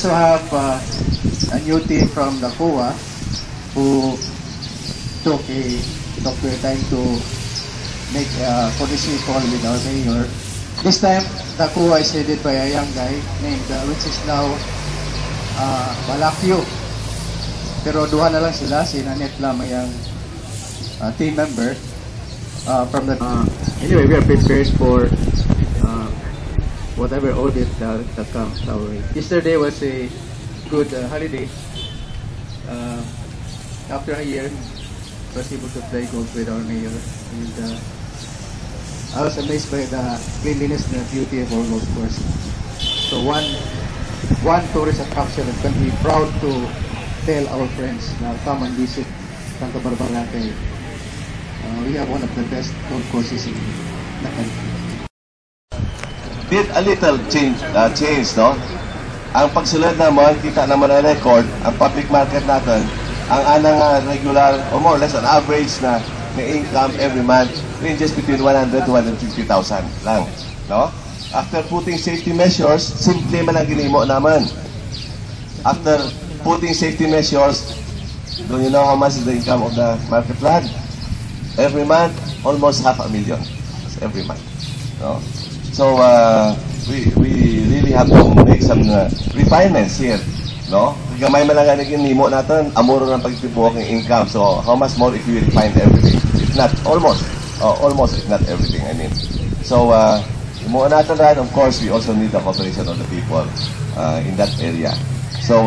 also have a new team from the COA who took their time to make a courtesy call with our mayor. This time, the COA is headed by a young guy named, which is now Balakyo. Pero duha na lang sila, si Nanette Lam ay ang team member from the... anyway, we are prepared for whatever audit that comes our way. Yesterday was a good holiday. After a year, I was able to play golf with our mayor. And I was amazed by the cleanliness and the beauty of our golf course. So one tourist attraction that can be proud to tell our friends na come and visit Santa Barbara. We have one of the best golf courses in the country. Did a little change, no? Ang pagsulod naman, kita naman ang record, ang public market natin, ang anang regular, or more or less an average na income every month ranges between 100 to 150,000 lang, no? After putting safety measures, simple man ang ginimo naman. After putting safety measures, do you know how much is the income of the market land? Every month, almost 500,000. That's every month, no? So we really have to make some refinements here, no? Gamay man lang ang ginimo natin, amuro ng pagtibuok ng income. So how much more if we refine everything? If not almost if not everything, I mean. So imo natin, of course, we also need the cooperation of the people in that area. So